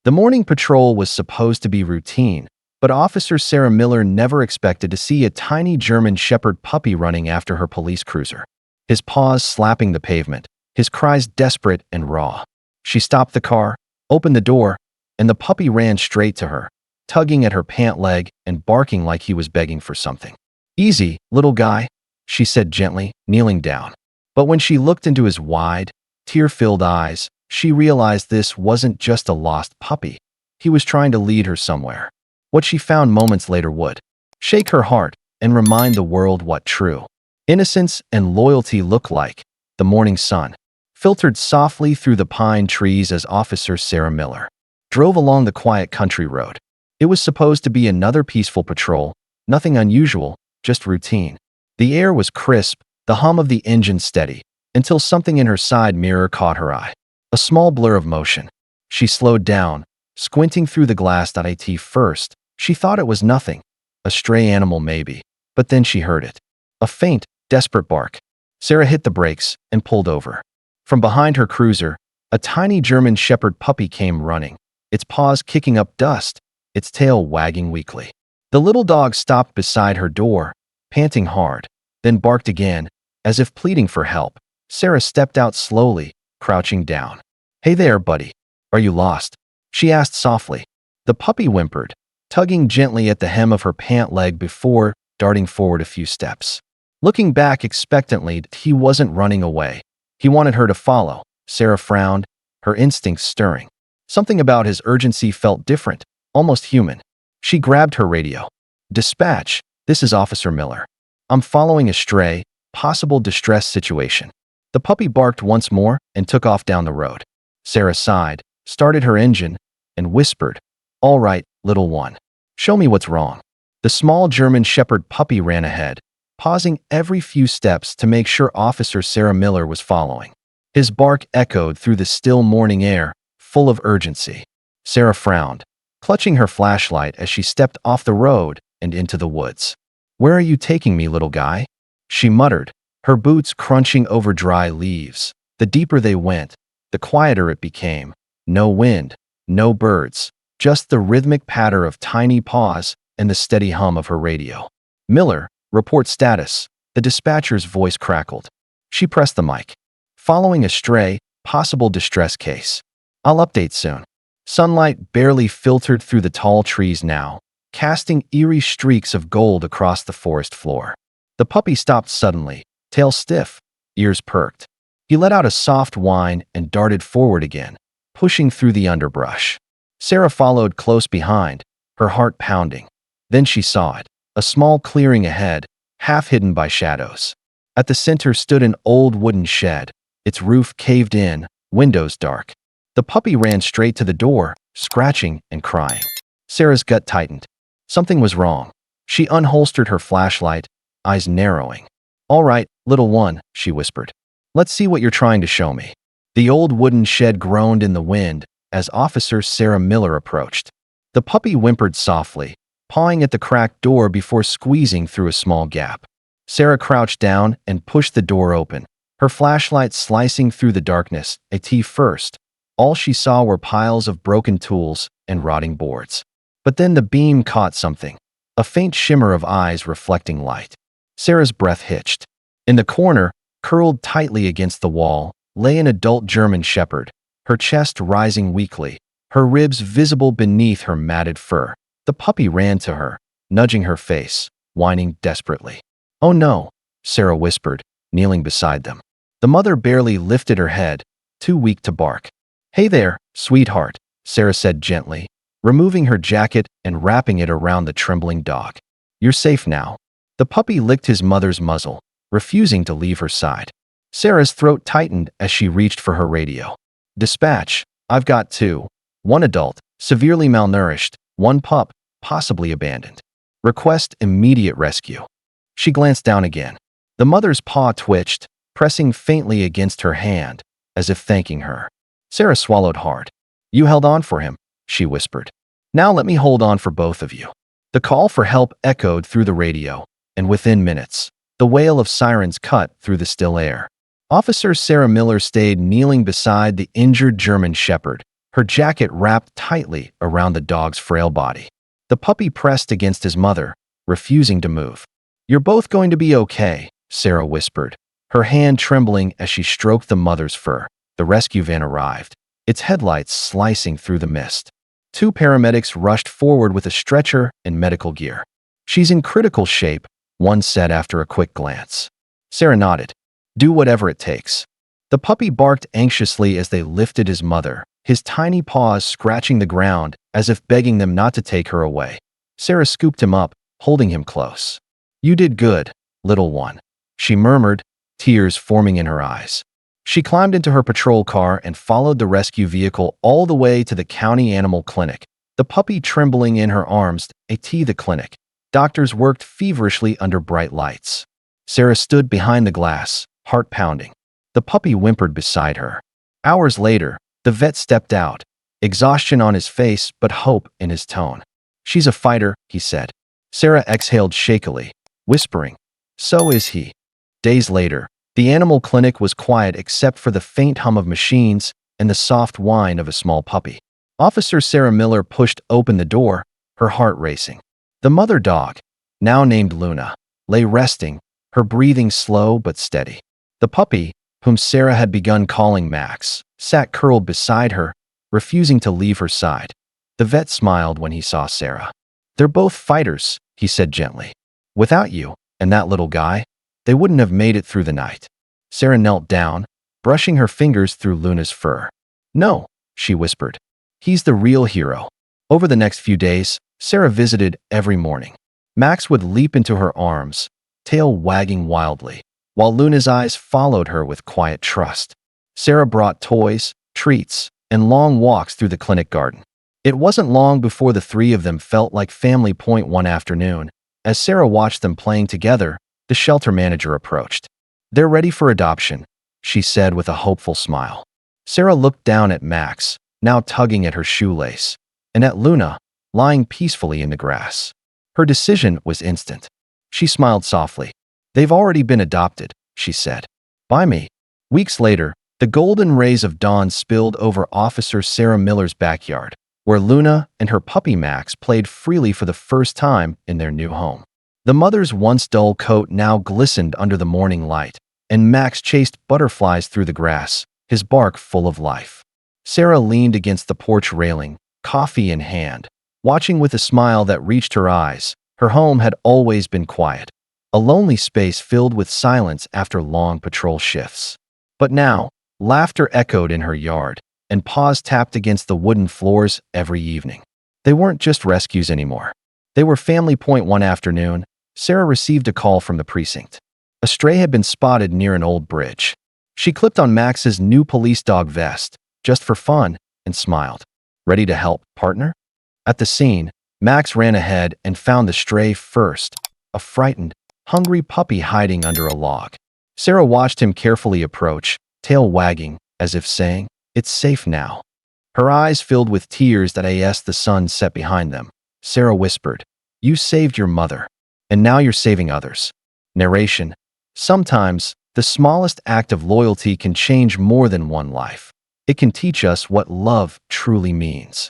The morning patrol was supposed to be routine, but Officer Sarah Miller never expected to see a tiny German Shepherd puppy running after her police cruiser. His paws slapping the pavement, his cries desperate and raw. She stopped the car, opened the door, and the puppy ran straight to her, tugging at her pant leg and barking like he was begging for something. "Easy, little guy," she said gently, kneeling down. But when she looked into his wide, tear-filled eyes, she realized this wasn't just a lost puppy. He was trying to lead her somewhere. What she found moments later would shake her heart and remind the world what true innocence and loyalty look like. The morning sun filtered softly through the pine trees as Officer Sarah Miller drove along the quiet country road. It was supposed to be another peaceful patrol, nothing unusual, just routine. The air was crisp, the hum of the engine steady, until something in her side mirror caught her eye. A small blur of motion. She slowed down, squinting through the glass. At first, she thought it was nothing, a stray animal maybe, but then she heard it. A faint, desperate bark. Sarah hit the brakes and pulled over. From behind her cruiser, a tiny German Shepherd puppy came running, its paws kicking up dust, its tail wagging weakly. The little dog stopped beside her door, panting hard, then barked again, as if pleading for help. Sarah stepped out slowly, crouching down. "Hey there, buddy. Are you lost?" she asked softly. The puppy whimpered, tugging gently at the hem of her pant leg before darting forward a few steps. Looking back expectantly, he wasn't running away. He wanted her to follow. Sarah frowned, her instincts stirring. Something about his urgency felt different, almost human. She grabbed her radio. "Dispatch, this is Officer Miller. I'm following a stray, possible distress situation." The puppy barked once more and took off down the road. Sarah sighed, started her engine, and whispered, "All right, little one. Show me what's wrong." The small German Shepherd puppy ran ahead, pausing every few steps to make sure Officer Sarah Miller was following. His bark echoed through the still morning air, full of urgency. Sarah frowned, clutching her flashlight as she stepped off the road and into the woods. "Where are you taking me, little guy?" she muttered, her boots crunching over dry leaves. The deeper they went, the quieter it became. No wind, no birds, just the rhythmic patter of tiny paws and the steady hum of her radio. "Miller, report status." The dispatcher's voice crackled. She pressed the mic. "Following a stray, possible distress case. I'll update soon." Sunlight barely filtered through the tall trees now, casting eerie streaks of gold across the forest floor. The puppy stopped suddenly, tail stiff, ears perked. He let out a soft whine and darted forward again, pushing through the underbrush. Sarah followed close behind, her heart pounding. Then she saw it, a small clearing ahead, half hidden by shadows. At the center stood an old wooden shed, its roof caved in, windows dark. The puppy ran straight to the door, scratching and crying. Sarah's gut tightened. Something was wrong. She unholstered her flashlight, eyes narrowing. "All right, little one," she whispered. "Let's see what you're trying to show me." The old wooden shed groaned in the wind as Officer Sarah Miller approached. The puppy whimpered softly, pawing at the cracked door before squeezing through a small gap. Sarah crouched down and pushed the door open, her flashlight slicing through the darkness. At first, all she saw were piles of broken tools and rotting boards. But then the beam caught something, a faint shimmer of eyes reflecting light. Sarah's breath hitched. In the corner, curled tightly against the wall, lay an adult German Shepherd, her chest rising weakly, her ribs visible beneath her matted fur. The puppy ran to her, nudging her face, whining desperately. "Oh no," Sarah whispered, kneeling beside them. The mother barely lifted her head, too weak to bark. "Hey there, sweetheart," Sarah said gently, removing her jacket and wrapping it around the trembling dog. "You're safe now." The puppy licked his mother's muzzle, refusing to leave her side. Sarah's throat tightened as she reached for her radio. "Dispatch, I've got two. One adult, severely malnourished, one pup, possibly abandoned. Request immediate rescue." She glanced down again. The mother's paw twitched, pressing faintly against her hand, as if thanking her. Sarah swallowed hard. "You held on for him," she whispered. "Now let me hold on for both of you." The call for help echoed through the radio, and within minutes, the wail of sirens cut through the still air. Officer Sarah Miller stayed kneeling beside the injured German Shepherd, her jacket wrapped tightly around the dog's frail body. The puppy pressed against his mother, refusing to move. "You're both going to be okay," Sarah whispered, her hand trembling as she stroked the mother's fur. The rescue van arrived, its headlights slicing through the mist. Two paramedics rushed forward with a stretcher and medical gear. "She's in critical shape," one said after a quick glance. Sarah nodded. "Do whatever it takes." The puppy barked anxiously as they lifted his mother, his tiny paws scratching the ground as if begging them not to take her away. Sarah scooped him up, holding him close. "You did good, little one," she murmured, tears forming in her eyes. She climbed into her patrol car and followed the rescue vehicle all the way to the county animal clinic, the puppy trembling in her arms. The clinic. Doctors worked feverishly under bright lights. Sarah stood behind the glass, heart pounding. The puppy whimpered beside her. Hours later, the vet stepped out, exhaustion on his face but hope in his tone. "She's a fighter," he said. Sarah exhaled shakily, whispering, "So is he." Days later, the animal clinic was quiet except for the faint hum of machines and the soft whine of a small puppy. Officer Sarah Miller pushed open the door, her heart racing. The mother dog, now named Luna, lay resting, her breathing slow but steady. The puppy, whom Sarah had begun calling Max, sat curled beside her, refusing to leave her side. The vet smiled when he saw Sarah. "They're both fighters," he said gently. "Without you and that little guy, they wouldn't have made it through the night." Sarah knelt down, brushing her fingers through Luna's fur. "No," she whispered. "He's the real hero." Over the next few days, Sarah visited every morning. Max would leap into her arms, tail wagging wildly, while Luna's eyes followed her with quiet trust. Sarah brought toys, treats, and long walks through the clinic garden. It wasn't long before the three of them felt like family. One afternoon, as Sarah watched them playing together, the shelter manager approached. "They're ready for adoption," she said with a hopeful smile. Sarah looked down at Max, now tugging at her shoelace, and at Luna, lying peacefully in the grass. Her decision was instant. She smiled softly. "They've already been adopted," she said. "By me." Weeks later, the golden rays of dawn spilled over Officer Sarah Miller's backyard, where Luna and her puppy Max played freely for the first time in their new home. The mother's once dull coat now glistened under the morning light, and Max chased butterflies through the grass, his bark full of life. Sarah leaned against the porch railing, coffee in hand, watching with a smile that reached her eyes. Her home had always been quiet, a lonely space filled with silence after long patrol shifts. But now, laughter echoed in her yard, and paws tapped against the wooden floors every evening. They weren't just rescues anymore. They were family. One afternoon, Sarah received a call from the precinct. A stray had been spotted near an old bridge. She clipped on Max's new police dog vest, just for fun, and smiled. "Ready to help, partner?" At the scene, Max ran ahead and found the stray first, a frightened, hungry puppy hiding under a log. Sarah watched him carefully approach, tail wagging, as if saying, "It's safe now." Her eyes filled with tears as the sun set behind them. Sarah whispered, "You saved your mother, and now you're saving others." Narration: sometimes, the smallest act of loyalty can change more than one life. It can teach us what love truly means.